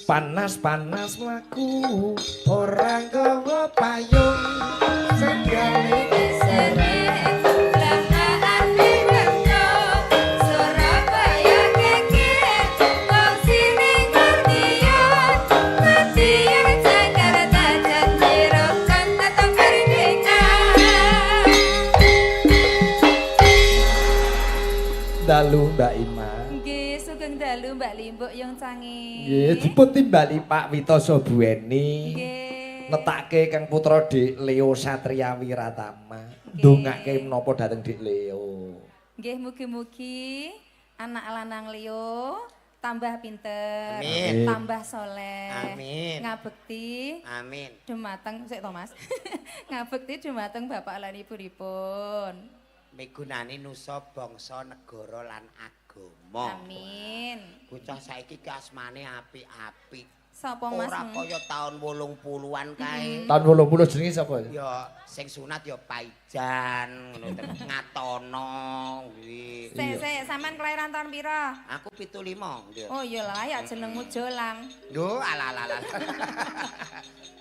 Panas-panas mlaku ora gawa payung segale Sereng lahaan diwekno Surabaya geger wong sini ngertian Matian Jakarta Jatiro kan tetap merdeka dalu Mbak Ima. Nggih sugeng dalu Mbak Limbuk yang canggih Nggih dipun timbali Pak Witoso Buweni. Nggih Netake Kang Putra Dik Leo Satria Wiratama. Nggih. Ndongake menapa dhateng Dik Leo. Nggih mugi-mugi anak lanang Leo tambah pinter, Amin. tambah soleh, Amin. ngabekti Amin. dumateng sik to Mas. ngabekti dumateng bapak lan ibunipun. Migunani nusa bangsa negara lan agama. Amin. Bocah saiki ki asmane apik-apik. Sapa Mas? Ora kaya taun 80-an kae. Tahun 80 jenenge sapa? Ya sing sunat ya Paijan ngono terus Ngatono kuwi. Sik, sampean kelahiran tahun pira? Aku 75 nggih. Oh iya lah ya jenengmu Jolang. Lho ala.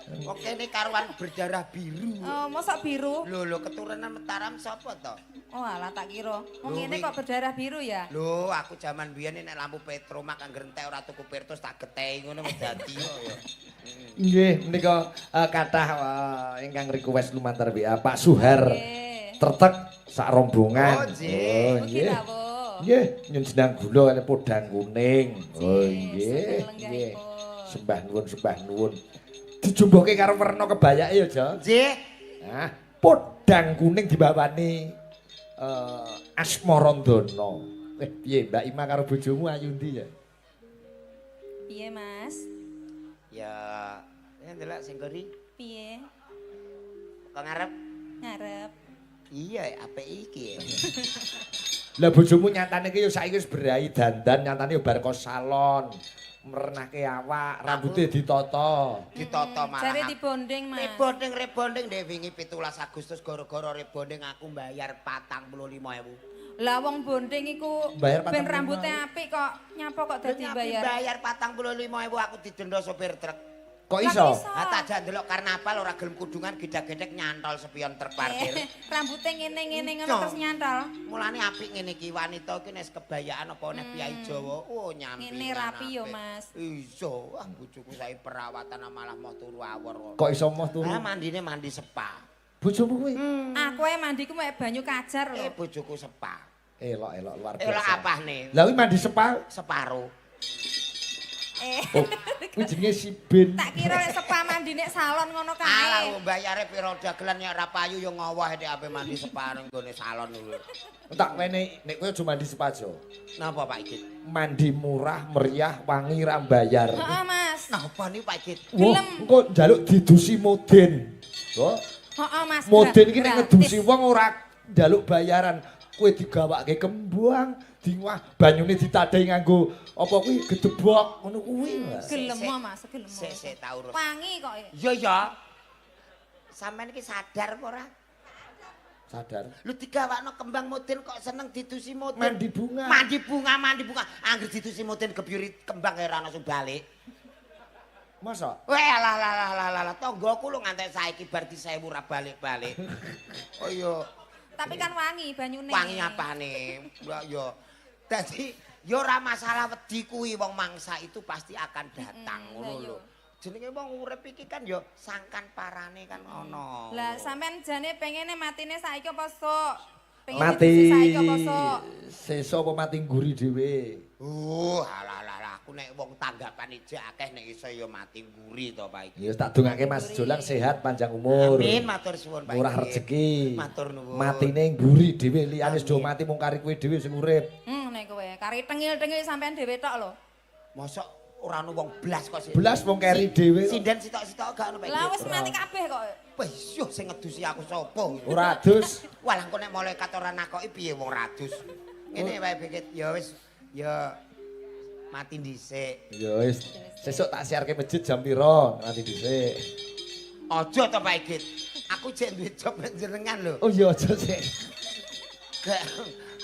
Kok kene karuan berdarah biru. Oh, mosok biru? Lho keturunan Mataram sapa to? Oh alah tak kira. Wong Lho, ngene wing- kok berdarah biru ya? Lho, aku jaman biyen nek lampu petromak angger entek ora tuku Pirtus tak getehi ngono wis dadi kok ya. Nggih menika kathah ingkang request lumantar WA Pak Suhar Nggih. Tretek sak rombongan. Oh, nggih. Mugi rawuh. Nggih, nyun sendang gula kali podang kuning. Oh nggih. sugeng Nggih. lenggahipun. Sembah nuwun. Dijumbuhke karo werna kebayake ya, Jo. Nggih. Nah, podang kuning dibawani Asmarandana. Piye Mbak Ima karo bojomu ayu ndi ya? Piye Mas? Ya, ndelok sing gori Piye? kok ngarep. Ngarep. Iya, apik iki. Lah bojomu nyatane ki ya saiki wis berai dandan, nyatane ya bar kos salon. Merenake awak, rambutnya ditata. Ditata malah. Jare dibonding Mas. Rebonding deh wingi 17 Agustus gara-gara rebonding aku bayar 45.000. Lah wong bonding iku Bayar ben 45.000. rambutnya apik kok nyapa kok dadi bayar. Bayar 45.000 aku didenda sopir truk. Kok Lah iso? iso. Ah tak jak ndelok karnaval ora gelem kudungan gedhek-gedhek nyantol spion truk parkir. Rambutnya ngene-ngene ngono Iya. terus nyantol. Mulane apik ngene iki wanita iki nek kebayaan apa nek piyai Jawa. Oh nyampi. Ngene rapi yo, Mas. Iso. Wah bojoku saiki perawatan malah mau turu awor. Kok iso moh turu? Nah mandine mandi sepa. Bojomu kuwi? Aku ae mandiku mek banyu kajar lho. Bojoku sepa. Elok luar biasa. Elok apane? Lah kuwi mandi sepa. Separo. Oh, kuwi jenenge Sibin. Tak kira lek sepa mandi nek salon ngono kae. Alah mbayare pira dagelan nek ora payu yo ngowoh nek ape mandi sepa ning gone salon lho. Tak wene nek kowe aja mandi sepa aja. Napa Pak Ikit? Mandi murah, meriah, wangi ra mbayar. Heeh, Mas. Napa nih Pak Ikit? Wah, engko njaluk didusi moden. Lho, Heeh, Mas. moden iki nek Gratis. ngedusi wong ora njaluk bayaran. Kowe digawake kembang, diwah banyune ditadhahi nganggo apa kuwi gedebok ngono kuwi. Mas. Gelem Mas, gelem. Sik tau urus. Wangi kok. Iya ya. Sampeyan iki sadar apa ora? Sadar. Lu digawakno kembang moden kok seneng didusi moden. Mandi bunga. Mandi bunga. Angger didusi moden gebyuri kembang ora langsung balik. Masa? Weh lah tanggoku lu ngantek saiki bar di 1000 ora balik-balik. Oh iya. Tapi kan wangi banyune. Wangi apane? Ya dadi ya ora masalah wedi kuwi wong mangsa itu pasti akan datang ngono lho. Jenenge wong urip iki kan ya sangkan parane kan ono. Lah sampean jane pengene matine saiki apa sok? Pengen Mati. didusi saiki apa sok? Sesuk apa mati ngguri dhewe? Alah aku nek wong tanggapan ijek akeh nek iso ya mati nguri to Pak iki. Ya tak dongake Mas Jolang sehat panjang umur. Amin matur suwun Pak. Murah Iki. rezeki. Matur nuwun. Matine ngguri dhewe liyane do mati mung kari kowe dhewe sing urip. Nek kowe kari tengil-tengil sampean dhewe tok lho. Mosok ora ono wong blas kok sih. Belas wong keri dhewe. Sinden sitok-sitok gak ono Pak. Lah wis mati kabeh kok. Wis yo sing ngedusi aku sapa? Ora adus. Wah lah engko nek malaikat ora nakoki piye wong radus. Ngene wae pikir ya wis ya mati dhisik. Ya wis. Sesuk tak siarke masjid jam pira nanti dhisik. Aja to Pak Igit. Aku jek duwe job jenengan lho. Oh iya aja sik. Gak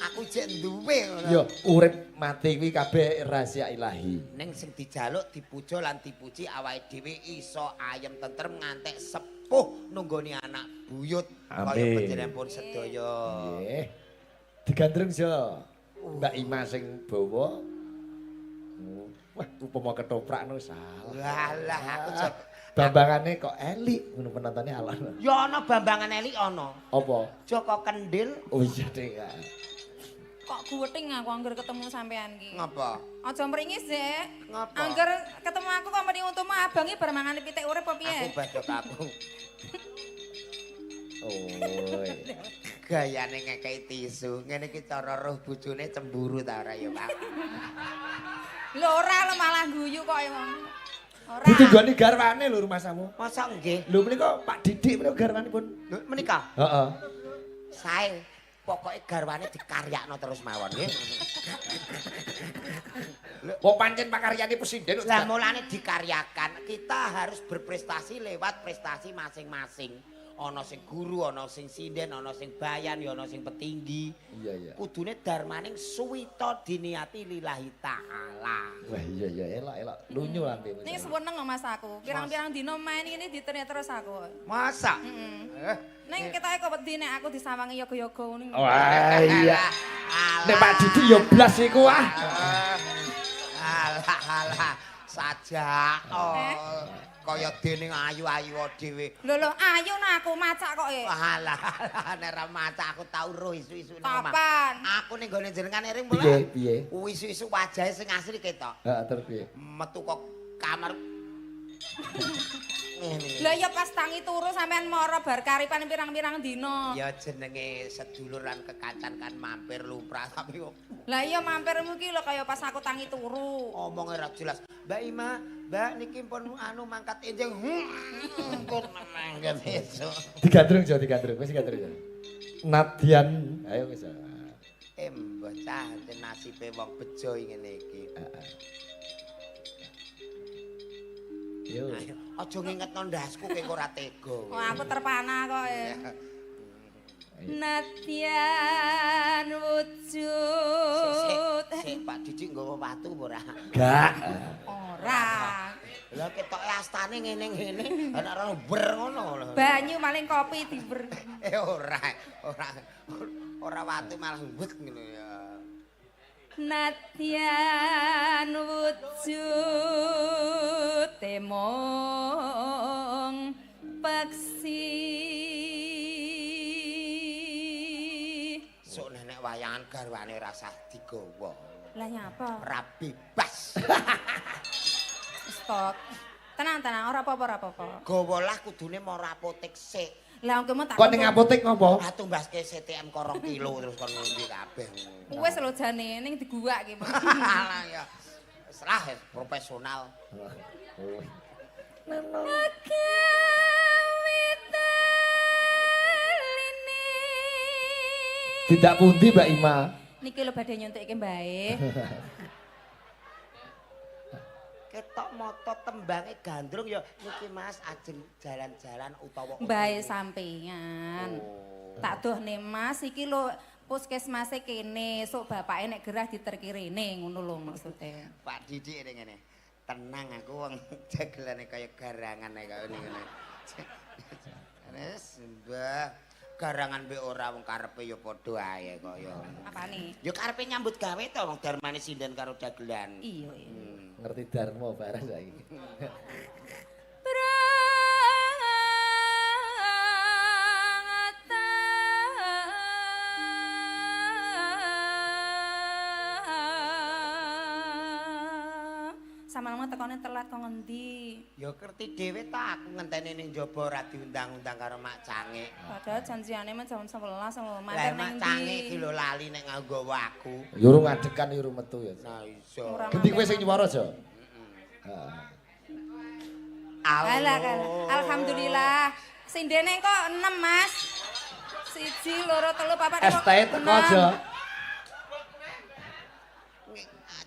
Aku jek duwe ngono. Yo urip mati kuwi kabeh rahasia ilahi. Ning sing dijaluk dipuja lan dipuji awake dhewe iso ayem tentrem ngantek sepuh nunggoni anak buyut kaya Amin. panjenenganipun sedaya. Nggih. Digandrung so. Mbak Ima sing bawa. Wah, upama ketoprak no salah. Walah aku jek Bambangane kok elik ngono penontonnya alon. ya ana bambangan elik ana. Apa? Joko Kendil Oh iya deh. Kok guweting aku angger ketemu sampean ki. ngapa? Aja mringis, Dek. Ngapa? Angger ketemu aku kok mending untukmu abangi bar mangan pitik urip apa Aku piye? badhe aku. Oh. Gayane ngekei tisu. Ngene iki cara roh bojone cemburu ta ora ya, Pak? Lho ora lho malah guyu kok ya. Ora. Ditunggoni garwane lho rumah samu. Masa nggih? Lho menika Pak Didik menika garwanipun. Lho menika Heeh. sae pokoke garwane dikaryakno terus mawon nggih. Wong pancen pakaryane presiden. Lah mulane dikaryakan, kita harus berprestasi lewat prestasi masing-masing. Ana sing guru, ana sing sinden, ana sing bayan, ya ana sing petinggi. Iya iya. Kudune darmaning suwita diniati lillahi ta'ala. Wah iya iya elok lunyu lambe. Ning seneng lho Mas aku. Pirang-pirang dino main ini diternya terus aku. Masa? Heeh. Ning ketoke kok wedi nek aku disawangi yoga-yoga ngono. Wah iya. Alah. Nek Pak Didik ya blas iku ah. Alah saja. Oh. Kaya dening ayu-ayu dhewe. Lho ayo nah aku macak kok e. Alah nek ra macak aku tau roh isu-isu nang omah. Kapan? Aku ning gone jenengan ring Piye mulai. piye? Isu-isu wajahe sing asli ketok. Heeh terus piye? Metu kok kamar. Ngene. Lah ya pas tangi turu sampean mara bar karipan pirang-pirang dino. Ya jenenge sedulur lan kekancan kan mampir lumrah tapi kok Lah iya mampirmu ki lho kaya pas aku tangi turu. omongnya ora jelas. Mbak Ima, Mbak niki pun anu mangkat enjing. Pun mangkat esuk. Digandrung jo digandrung. Wis digandrung jo. Nadyan ayo wis. Bocah nasibe wong bejo ngene iki. Yo. Ayo, aja ngingetno ndasku kowe ora tega. Oh aku terpana kok e. Nadyan wujud. Sik Pak Didik nggawa watu apa ora? Gak. Ora. Lah ketoke astane ngene-ngene, ana ora ber ngono lho. Banyu maling kopi diber. Ora watu malah wet ngono ya. Nadyan wujud temong peksi. Sok nenek wayangan garwane rasah digawa. Lah nyapa? Ora bebas. Stop. Tenang ora apa-apa. Gawalah kudune mau apotek sik. Lah engko tak. Kok ning apotek ngopo? Ah tumbaske CTM korong kilo terus kon ngendi kabeh. Wis lho jane ning diguwak ki. Alah ya. Wis lah profesional. Tidak pundi Mbak Ima. Niki lho badhe nyuntukke mbae. Ketok moto tembange gandrung ya niki Mas ajeng jalan-jalan utawa Mbae sampeyan. Tak dohne Mas iki lho puskesmase kene, sok bapake nek gerah diterki rene ngono lho maksude. Pak Didik ning ngene. Tenang aku wong jagelane kaya garangan kaya ngene. Wis Mbah garangan mbek ora wong karepe ya padha ae kaya. Apane? Ya karepe nyambut gawe to wong darmane sinden karo dagelan. Iya. Ngerti Darmo bareng saiki. Sama nama tekone telat kok ngendi? Ya ngerti dhewe ta aku ngenteni ning njaba ora diundang-undang karo Mak Cangik. Padahal janjiane mah jam 11 lho Lah mampir Mak ning Cangik iki ndi? lho lali nek nganggo aku. Ya urung ngadekan ya urung metu ya. Nah iso. Ora Gendi kowe sing nyuwara aja. Alah, alhamdulillah. Sindene kok 6, Mas. 1, 2, 3, 4, 5. ST teko aja.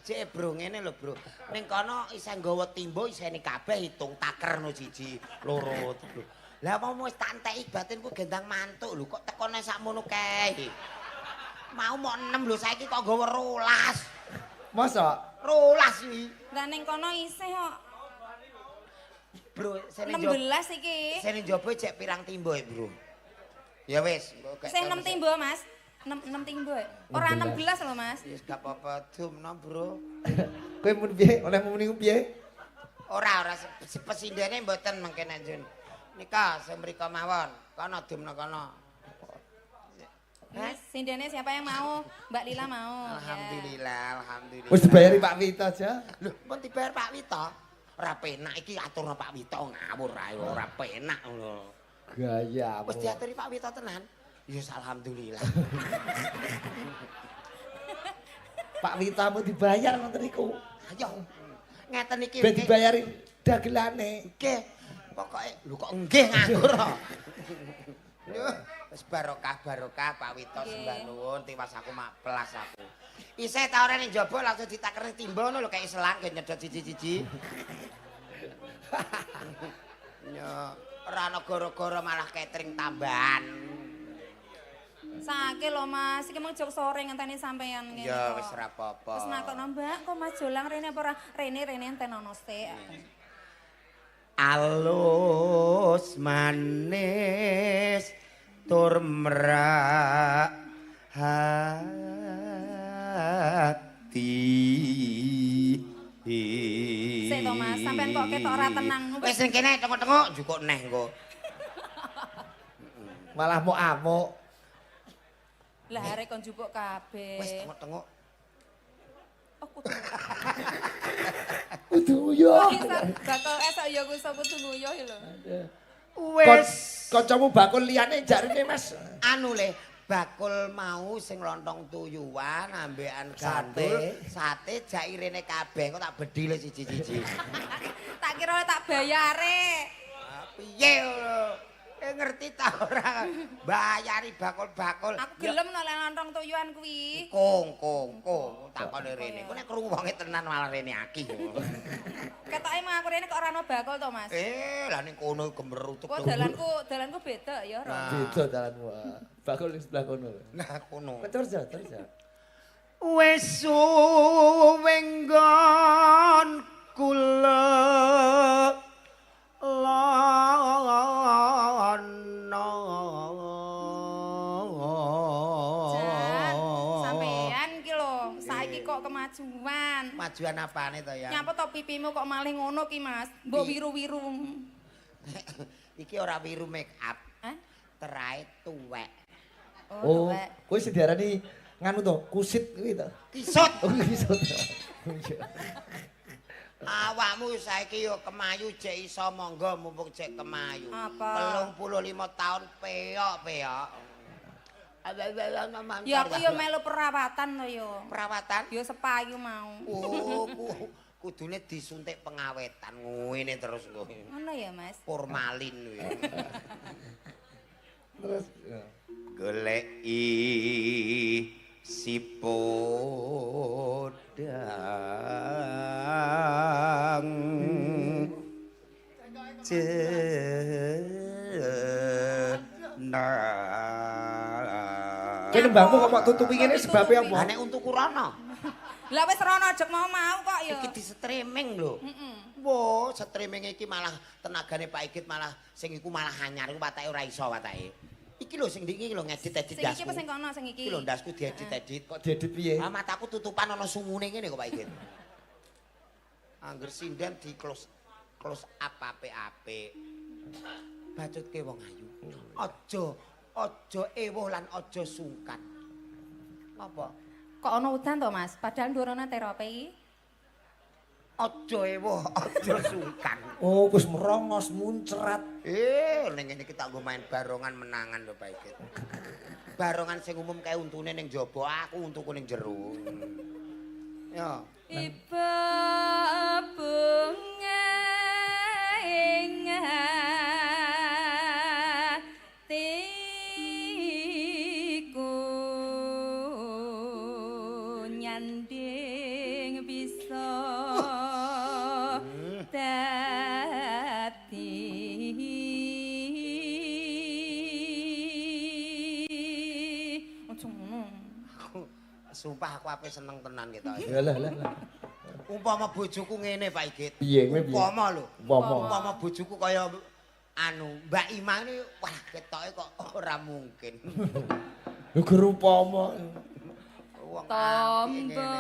Cek bro ngene lho bro. Ning kono isih nggawa timba isine kabeh hitung taker no 1, 2, 3. Lah mau wis tak enteki batinku gendang mantuk lho kok tekone sakmono kae. Mau mau 6 lho saiki kok nggawa 12. Masa? 12 iki. Lah ning kono isih kok. Bro, sene 16 iki. sene njaba cek pirang timbo, Bro. Ya wis, Sing 6 timbo, Mas. 6 timbo. Ora 16 lho, Mas. Wis gak apa-apa, dumno, Bro. Kowe mun piye? Oleh muni piye? Ora pesindene mboten mengke nek Jun. Nika sing mriko mawon. Kono dumno kono. Mas, sindene siapa yang mau? Mbak Lila mau. Alhamdulillah, alhamdulillah. Wis dibayari Pak Wito aja. Lho, pun dibayar Pak Wito. Ora penak iki aturno Pak Wito ngawur ae ora penak ngono. Gaya. Wis diaturi Pak Wito tenan. Ya alhamdulillah. Pak Wito mau dibayar ngoten niku. Ayo. Ngeten iki. Ben dibayari dagelane. Nggih. Pokoke lho kok nggih nganggur kok. Yo, wis barokah Pak Wito sembah nuwun tiwas aku mak pelas aku. Isih ta ora ning njaba langsung ditakerne timba ngono lho kayak selang nggih nyedot siji-siji. Yo, ora ana gara-gara malah catering tambahan. Sake lho Mas, iki mung jog sore ngenteni sampean ngene. Ya wis ora apa-apa. Terus nakokno Mbak, kok Mas Jolang rene apa ora? Rene enten ono sik. Alus manis tur merak hati. Sik to Mas, sampean kok ketok ora tenang. Wis ning kene tengok-tengok jukuk neh engko. Malah mau amuk. Lah arek kon jupuk kabeh. Wis tengok-tengok. Oh kudu. Kudu yo. Bakal esok ya kudu nguyuh lho. Wis Kancamu bakul liyane jarine Mas. anu le bakul mau sing lontong tuyuan ambekan gandul sate jairene kabeh kok tak bedhile siji-siji. Tak kira tak bayare. Piye ngerti ta ora bayari bakul-bakul. Aku gelem nek lontong tuyuan kuwi. Kong takone rene. Kok nek krungu wonge tenan malah rene akih. Ketoke mah aku rene kok ora ono bakul to Mas. Lah ning kono gemerutuk. Kok dalanku beda ya ora. Beda dalanmu. Bakul ning sebelah kono. Nah kono. Terus ya. Wis suwe nggon kula Sampean iki lho, saiki kok kemajuan. Majuan apane to ya? Nyapa to pipimu kok malih ngono ki Mas? Mbok wiru-wiru. Iki ora wiru make up. Hah? Terae tuwek. Oh, tuwek. kowe sing diarani nganu to, kusit kuwi to. Kisut. Oh, kisut. Awakmu saiki yo kemayu jek iso monggo mumpung jek kemayu. Apa? 35 tahun peok. Ya aku yo melu perawatan to yo. Perawatan? Yo sepayu mau. Oh, kudune disuntik pengawetan ngene terus kok. Ngono ya Mas. Formalin kuwi. Terus ya. Goleki si podang Kene mbahmu kok mau tutupi ngene sebabe apa? Lah nek untuku rono. Lah wis rono ajek mau kok yo. Iki di streaming lho. Heeh. Wo, streaming iki malah tenagane Pak Igit malah sing iku malah anyar iku watake ora iso watake. Iki lho sing iki lho ngedit-edit Sing dasku. iki apa sing kono sing iki? Iki lho ndasku diedit-edit. Kok diedit piye? Ah mataku tutupan ana sungune ngene kok Pak Igit. Angger sinden di close up apik-apik. Bacutke wong ayu. Aja ewuh lan aja sungkan. Apa? Kok ana udan to Mas? Padahal ndurone terope iki. Aja ewuh, aja sungkan. Oh, wis merongos muncrat. Ning ngene iki tak nggo main barongan menangan lho Pak Igit. Barongan sing umum kae untune ning jaba, aku untuku ning jero. Ya. Iba bunga ing atiku nyanding bisa dadi ojo ngono. Sumpah aku ape seneng tenan gitu. Lah. Umpama bojoku ngene Pak Igit. Piye kowe piye? Umpama lho. Umpama. Umpama bojoku kaya Mbak Ima ini wah ketoke kok ora mungkin. Lho gerupama. Wong apik ngene.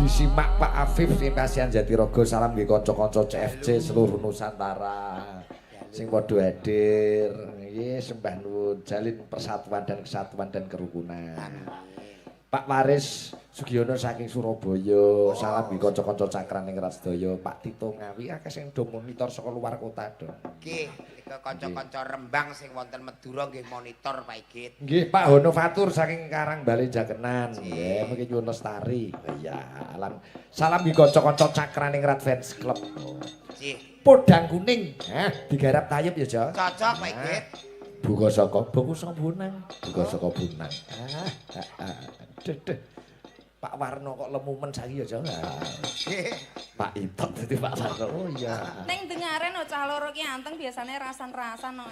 Disimak Pak Afif Kasihan Jatirogo salam nggih kanca-kanca CFC seluruh Nusantara sing padha hadir nggih sembah nuwun jalin persatuan dan kesatuan dan kerukunan. Pak Waris Sugiono saking Surabaya salam nggih kanca-kanca cakraning Rasdaya. Pak Tito Ngawi akeh sing do monitor saka luar kota do. Nggih, nika kanca-kanca Rembang sing wonten Madura nggih monitor Pak Igit. Nggih, Pak Hono Fatur saking Karangbali Jakenan. Nggih, mungkin nyuwun lestari. Ya, salam nggih kanca-kanca cakraning Rat Fans Club. Nggih. Podang kuning. Digarap tayub ya, Jo. Cocok Pak Igit. Buka saka Bunang. Buka saka Bunang. Deh. Pak Warno kok lemumen saiki ya, Jo. Nggih. Pak Itok dadi Pak Warno. Oh iya. Ning dengaren cah loro ki anteng biasane rasan-rasan kok.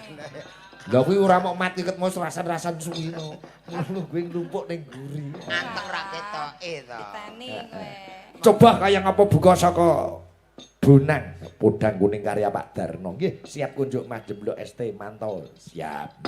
Lah kuwi ora mok mati ket mos rasan-rasan suwi no. Ngono kuwi numpuk ning guri. Anteng ra ketoke to. Teni kowe. Coba kaya ngapa buka saka Bunang, Podang Kuning karya Pak Darno. Nggih, siap kunjuk Mas Jemblok ST mantau. Siap.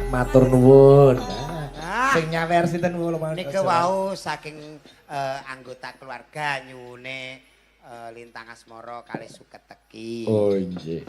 Matur nuwun. Ah. Sing nyawer sinten kula mawon. Niki wau saking anggota keluarga nyuwune Lintang Asmara kalih suket teki. Oh nggih.